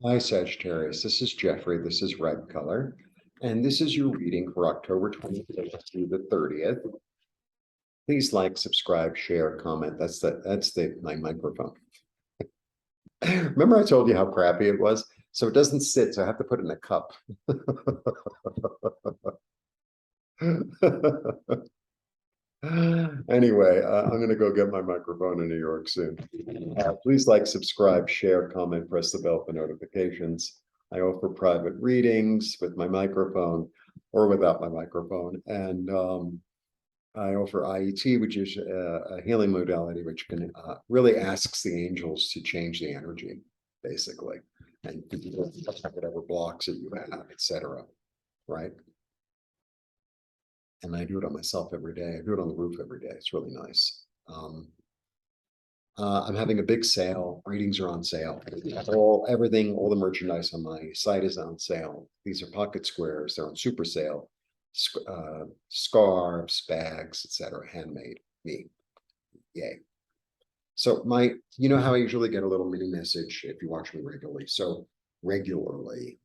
Hi, Sagittarius. This is Jeffrey. This is Ripecolor. And this is your reading for October 25th through the 30th. Please like, subscribe, share, comment. That's my microphone. Remember I told you how crappy it was? So it doesn't sit, so I have to put it in a cup. Anyway, I'm going to go get my microphone in New York soon. Please like, subscribe, share, comment, press the bell for notifications. I offer private readings with my microphone or without my microphone. And I offer IET, which is a healing modality, which can really asks the angels to change the energy, basically, and whatever blocks that you have, etc. Right? And I do it on myself every day. I do it on the roof every day. It's really nice. I'm having a big sale. Readings are on sale. All the merchandise on my site is on sale. These are pocket squares. They're on super sale. Scarves, bags, etc. Handmade. Me. Yay. So you know how I usually get a little mini message if you watch me regularly. So regularly.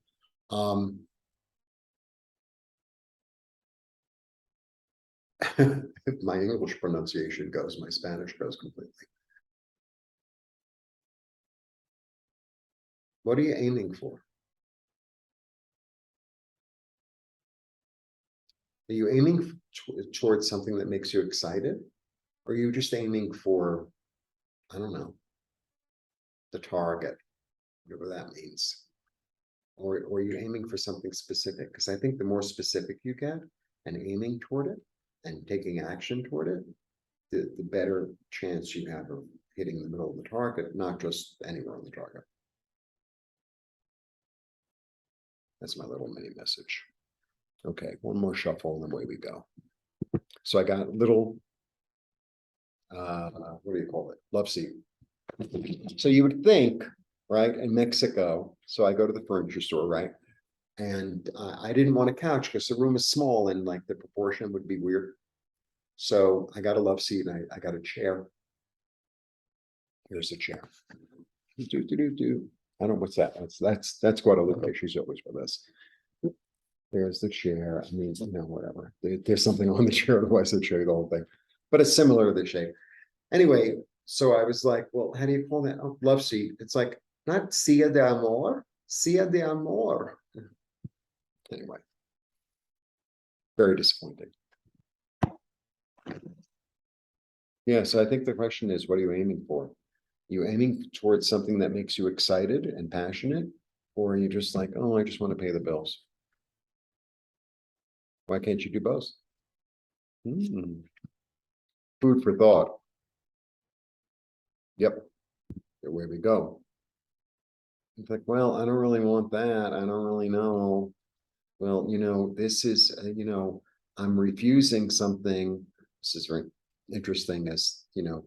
If my English pronunciation goes, my Spanish goes completely. What are you aiming for? Are you aiming towards something that makes you excited? Or are you just aiming for, I don't know, the target, whatever that means? Or are you aiming for something specific? Because I think the more specific you get and aiming toward it and taking action toward it, the better chance you have of hitting the middle of the target, not just anywhere on the target. That's my little mini message. Okay, one more shuffle and away we go. So I got little, what do you call it? Love seat. So you would think, right, in Mexico, so I go to the furniture store, right? And I didn't want a couch because the room is small and like the proportion would be weird. So I got a love seat and I got a chair. Here's a chair. I don't know what's that. That's Guadalupe. She's always with us. There's the chair. I mean, whatever. There's something on the chair, otherwise I'd show you the whole thing. But it's similar to the shape. Anyway, so I was like, well, how do you call that? Oh, love seat. It's like not Sia de Amor, Sia de Amor. Anyway, very disappointing. Yeah, so I think the question is, what are you aiming for? Are you aiming towards something that makes you excited and passionate? Or are you just like, oh, I just want to pay the bills? Why can't you do both? Food for thought. Yep, away we go. It's like, well, I don't really want that. I don't really know. Well, this is, I'm refusing something. This is very interesting as,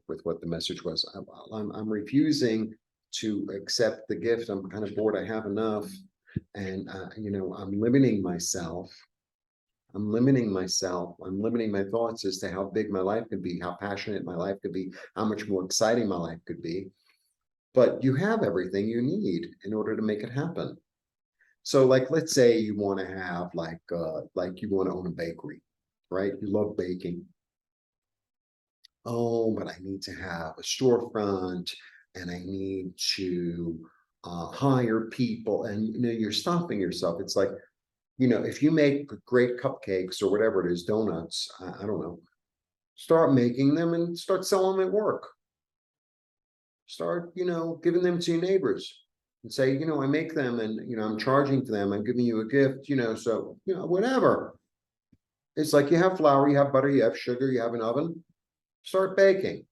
with what the message was. I'm refusing to accept the gift. I'm kind of bored. I have enough. And, I'm limiting myself. I'm limiting myself. I'm limiting my thoughts as to how big my life could be, how passionate my life could be, how much more exciting my life could be. But you have everything you need in order to make it happen. So like, let's say you want to have like you want to own a bakery, right? You love baking. Oh, but I need to have a storefront and I need to hire people, and you're stopping yourself. It's like, if you make great cupcakes or whatever it is, donuts, I don't know, start making them and start selling them at work. Start, giving them to your neighbors and say, I make them and, I'm charging for them. I'm giving you a gift, so, whatever. It's like you have flour, you have butter, you have sugar, you have an oven. Start baking.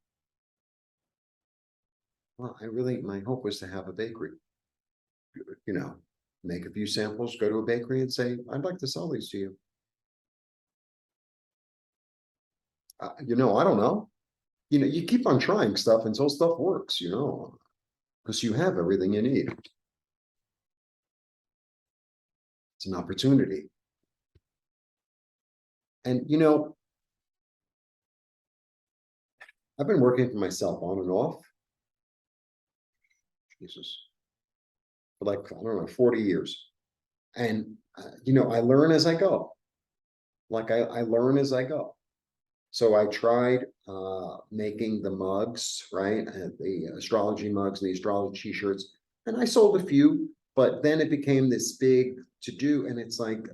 Well, my hope was to have a bakery, make a few samples, go to a bakery and say, I'd like to sell these to you. I don't know. You keep on trying stuff until stuff works, because you have everything you need. It's an opportunity. And, I've been working for myself on and off. Jesus. for like, I don't know, 40 years. And, you know, I learn as I go. Like I learn as I go. So I tried making the mugs, right? The astrology mugs and the astrology t-shirts, and I sold a few, but then it became this big to do, and it's like,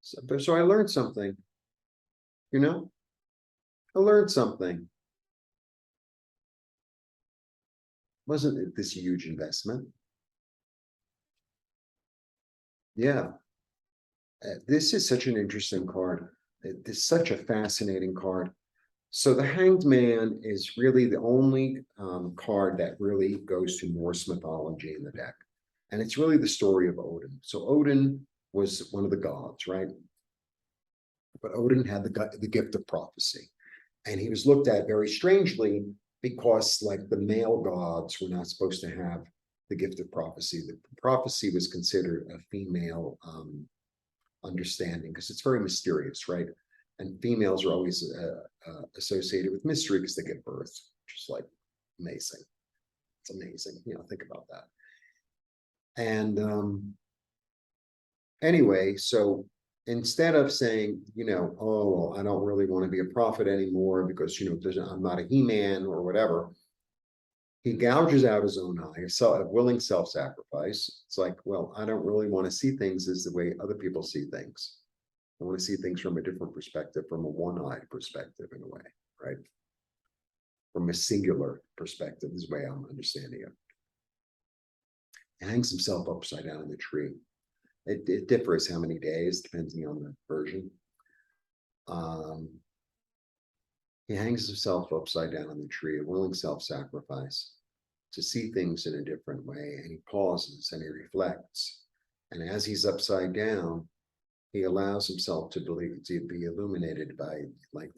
so I learned something, you know, I learned something. Wasn't it this huge investment? Yeah. This is such an interesting card. This is such a fascinating card. So the Hanged Man is really the only card that really goes to Norse mythology in the deck. And it's really the story of Odin. So Odin was one of the gods, right? But Odin had the gift of prophecy. And he was looked at very strangely because like the male gods were not supposed to have the gift of prophecy. The prophecy was considered a female understanding because it's very mysterious, right? And females are always associated with mystery because they give birth, which is like amazing. It's amazing, you know, think about that. And anyway, so instead of saying, you know, oh, I don't really want to be a prophet anymore because, you know, I'm not a He-Man or whatever, he gouges out his own eye, a willing self-sacrifice. It's like, well, I don't really want to see things as the way other people see things. I want to see things from a different perspective, from a one-eyed perspective in a way, right? From a singular perspective is the way I'm understanding it. He hangs himself upside down in the tree. It differs how many days, depending on the version. He hangs himself upside down in the tree, a willing self-sacrifice to see things in a different way. And he pauses and he reflects. And as he's upside down, he allows himself to be illuminated by like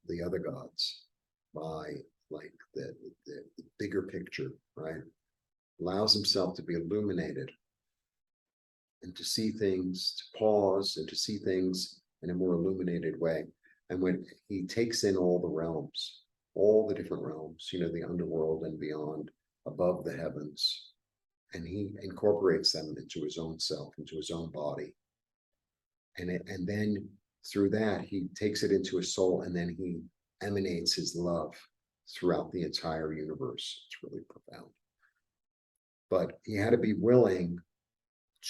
the other gods, by like the bigger picture, right? Allows himself to be illuminated and to see things, to pause and to see things in a more illuminated way. And when he takes in all the realms, all the different realms, you know, the underworld and beyond, above the heavens, and he incorporates them into his own self, into his own body. And then through that, he takes it into his soul, and then he emanates his love throughout the entire universe. It's really profound. But he had to be willing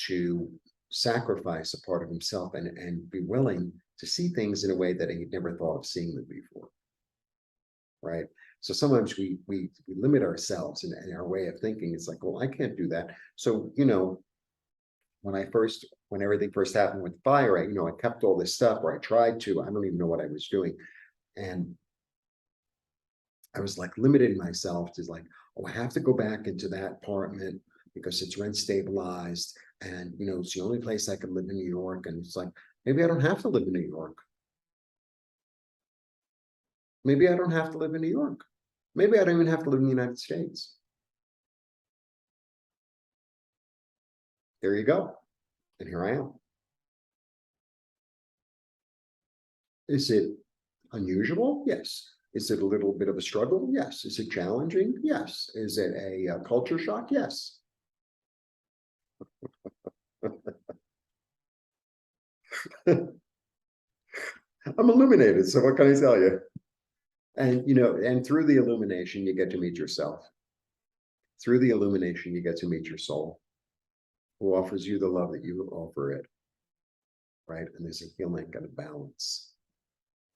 to sacrifice a part of himself and be willing to see things in a way that he'd never thought of seeing them before. Right? So sometimes we limit ourselves in our way of thinking. It's like, well, I can't do that. So, you know, when everything first happened with fire, I kept all this stuff, or I tried to, I don't even know what I was doing. And I was like limiting myself to like, oh, I have to go back into that apartment because it's rent stabilized. And, you know, it's the only place I can live in New York. And it's like, maybe I don't have to live in New York. Maybe I don't have to live in New York. Maybe I don't even have to live in the United States. There you go. And here I am. Is it unusual? Yes. Is it a little bit of a struggle? Yes. Is it challenging? Yes. Is it a culture shock? Yes. I'm illuminated, so what can I tell you? And, you know, and through the illumination, you get to meet yourself. Through the illumination, you get to meet your soul, who offers you the love that you offer it, right? And there's a healing and a balance.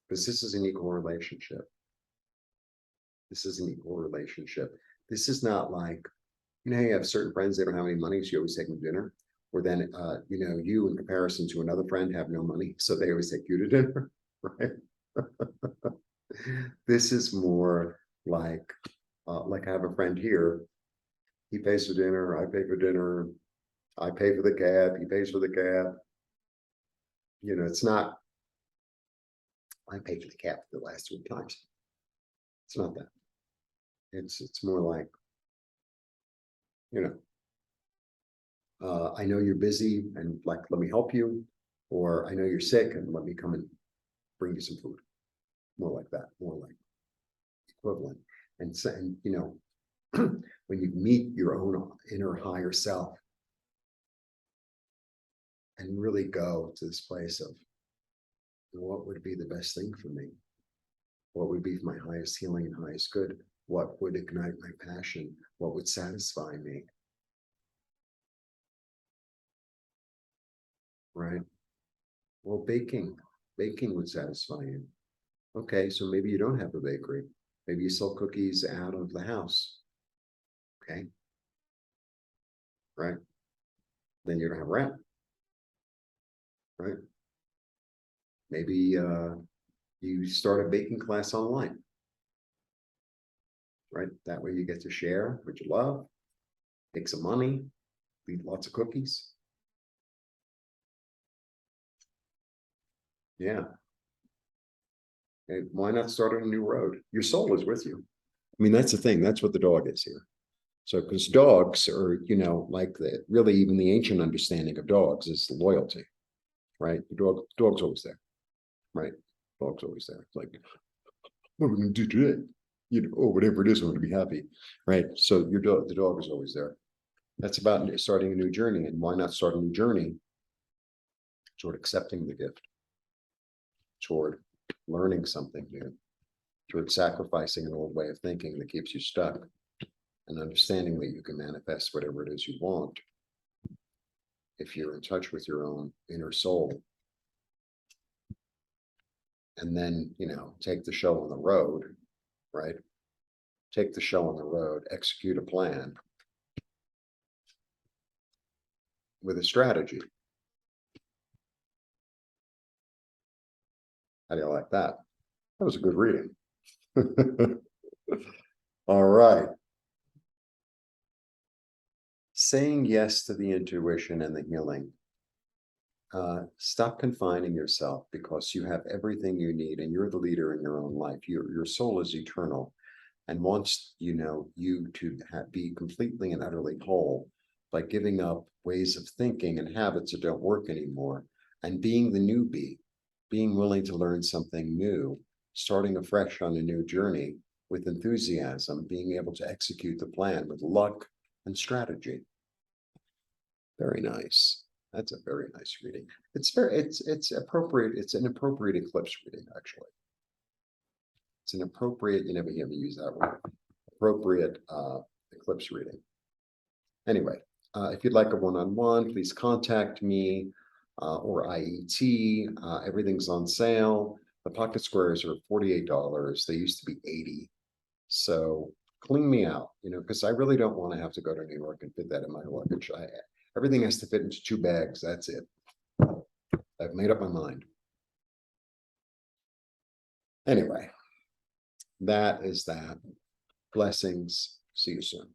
Because this is an equal relationship. This is an equal relationship. This is not like, you know, you have certain friends, they don't have any money, so you always take them to dinner. Or then, you know, you in comparison to another friend have no money, so they always take you to dinner, right? This is more like I have a friend here. He pays for dinner, I pay for dinner, I pay for the cab, he pays for the cab. You know, it's not, I paid for the cab for the last 3 times. It's not that. It's more like, you know, I know you're busy and like, let me help you, or I know you're sick and let me come and bring you some food. More like that, more like equivalent. And so, and you know, when you meet your own inner higher self and really go to this place of what would be the best thing for me? What would be my highest healing and highest good? What would ignite my passion? What would satisfy me? Right? Well, baking would satisfy you. Okay, so maybe you don't have a bakery. Maybe you sell cookies out of the house. Okay, right? Then you don't have rent, right? Maybe you start a baking class online, right? That way you get to share what you love, make some money, eat lots of cookies. Yeah. Okay, why not start on a new road? Your soul is with you. I mean, that's the thing. That's what the dog is here. So, because dogs are, like really even the ancient understanding of dogs is loyalty, right? Dog's always there, right? Dog's always there. It's like, what are we going to do today? Or whatever it is, I'm going to be happy, right? So the dog is always there. That's about starting a new journey. And why not start a new journey toward accepting the gift, toward learning something new, toward sacrificing an old way of thinking that keeps you stuck, and understanding that you can manifest whatever it is you want if you're in touch with your own inner soul. And then, take the show on the road, right? Take the show on the road, execute a plan with a strategy. How do you like that? That was a good reading. All right. Saying yes to the intuition and the healing. Stop confining yourself, because you have everything you need and you're the leader in your own life. Your soul is eternal and wants, you to be completely and utterly whole by giving up ways of thinking and habits that don't work anymore, and being the newbie, being willing to learn something new, starting afresh on a new journey with enthusiasm, being able to execute the plan with luck and strategy. Very nice. That's a very nice reading. It's appropriate. It's an appropriate eclipse reading, actually. It's an appropriate, you never hear me use that word, appropriate eclipse reading. Anyway, if you'd like a one-on-one, please contact me or IET. Everything's on sale. The pocket squares are $48. They used to be $80. So clean me out, because I really don't want to have to go to New York and fit that in my luggage. Everything has to fit into 2 bags. That's it. I've made up my mind. Anyway, that is that. Blessings. See you soon.